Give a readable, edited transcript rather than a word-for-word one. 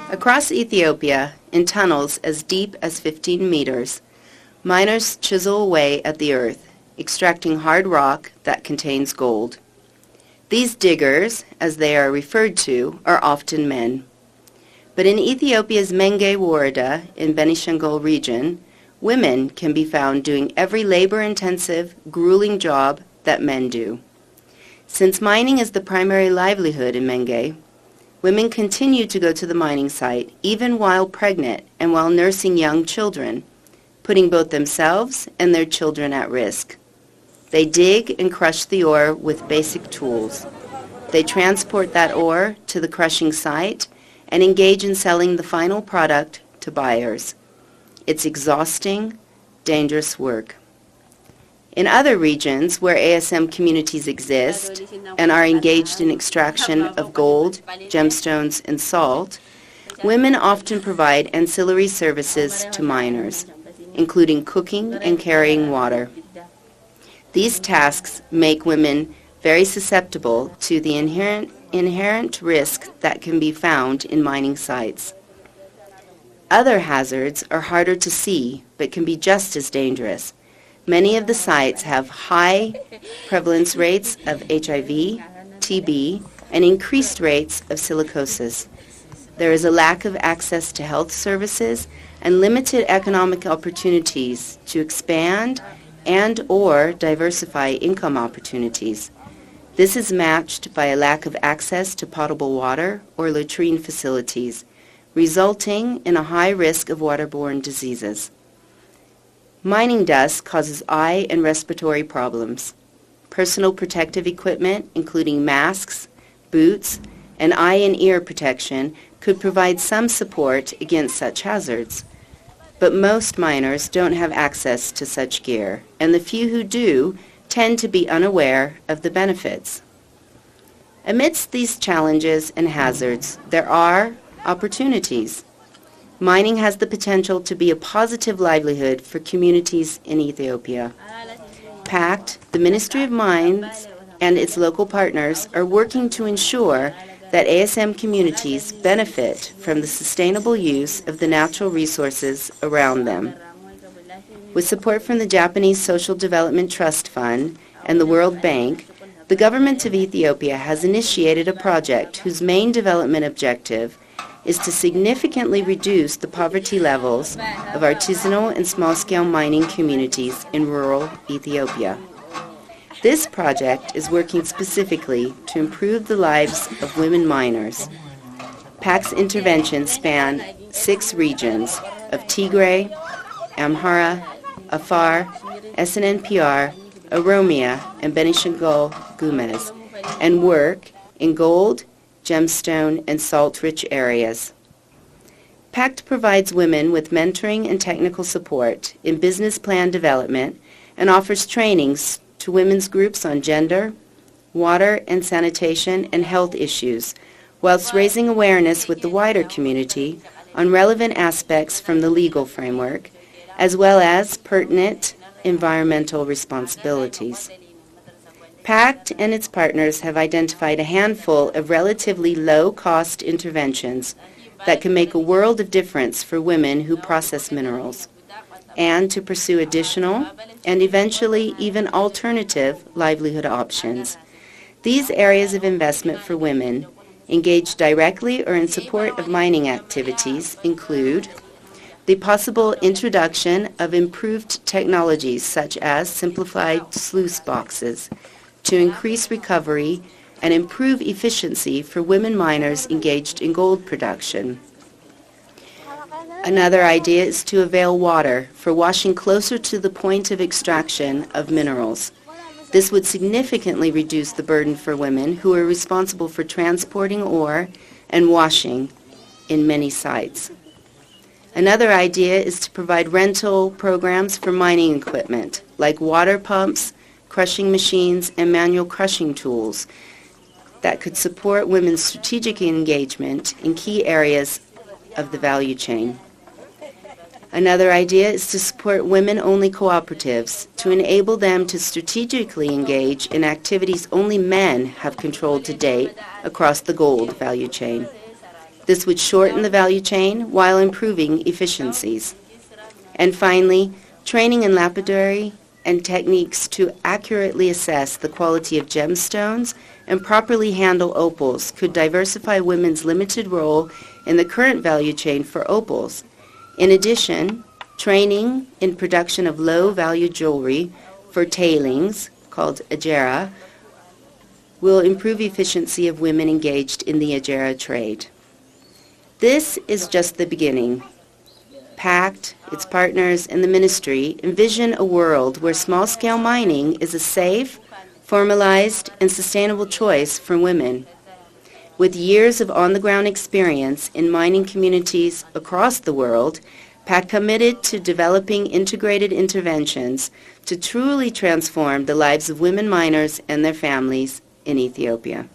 Across Ethiopia, in tunnels as deep as 15 meters, miners chisel away at the earth, extracting hard rock that contains gold. These diggers, as they are referred to, are often men. But in Ethiopia's Menge Woreda in Benishangul region, women can be found doing every labor-intensive, grueling job that men do. Since mining is the primary livelihood in Menge, women continue to go to the mining site even while pregnant and while nursing young children, putting both themselves and their children at risk. They dig and crush the ore with basic tools. They transport that ore to the crushing site and engage in selling the final product to buyers. It's exhausting, dangerous work. In other regions where ASM communities exist and are engaged in extraction of gold, gemstones, and salt, women often provide ancillary services to miners, including cooking and carrying water. These tasks make women very susceptible to the inherent risk that can be found in mining sites. Other hazards are harder to see but can be just as dangerous. Many of the sites have high prevalence rates of HIV, TB, and increased rates of silicosis. There is a lack of access to health services and limited economic opportunities to expand and/or diversify income opportunities. This is matched by a lack of access to potable water or latrine facilities, resulting in a high risk of waterborne diseases. Mining dust causes eye and respiratory problems. Personal protective equipment, including masks, boots, and eye and ear protection, could provide some support against such hazards. But most miners don't have access to such gear, and the few who do tend to be unaware of the benefits. Amidst these challenges and hazards, there are opportunities. Mining has the potential to be a positive livelihood for communities in Ethiopia. Pact, the Ministry of Mines, and its local partners are working to ensure that ASM communities benefit from the sustainable use of the natural resources around them. With support from the Japanese Social Development Trust Fund and the World Bank, the government of Ethiopia has initiated a project whose main development objective is to significantly reduce the poverty levels of artisanal and small-scale mining communities in rural Ethiopia. This project is working specifically to improve the lives of women miners. Pact's interventions span 6 regions of Tigray, Amhara, Afar, SNNPR, Oromia, and Benishangul Gumuz, and work in gold, gemstone, and salt-rich areas. Pact provides women with mentoring and technical support in business plan development and offers trainings to women's groups on gender, water and sanitation, and health issues, whilst raising awareness with the wider community on relevant aspects from the legal framework, as well as pertinent environmental responsibilities. Pact and its partners have identified a handful of relatively low-cost interventions that can make a world of difference for women who process minerals, and to pursue additional and eventually even alternative livelihood options. These areas of investment for women engaged directly or in support of mining activities include the possible introduction of improved technologies such as simplified sluice boxes to increase recovery and improve efficiency for women miners engaged in gold production. Another idea is to avail water for washing closer to the point of extraction of minerals. This would significantly reduce the burden for women who are responsible for transporting ore and washing in many sites. Another idea is to provide rental programs for mining equipment, like water pumps, crushing machines, and manual crushing tools that could support women's strategic engagement in key areas of the value chain. Another idea is to support women-only cooperatives to enable them to strategically engage in activities only men have controlled to date across the gold value chain. This would shorten the value chain while improving efficiencies. And finally, training in lapidary and techniques to accurately assess the quality of gemstones and properly handle opals could diversify women's limited role in the current value chain for opals. In addition, training in production of low-value jewelry for tailings, called ajera, will improve efficiency of women engaged in the ajera trade. This is just the beginning. Pact, its partners, and the ministry envision a world where small-scale mining is a safe, formalized, and sustainable choice for women. With years of on-the-ground experience in mining communities across the world, Pact committed to developing integrated interventions to truly transform the lives of women miners and their families in Ethiopia.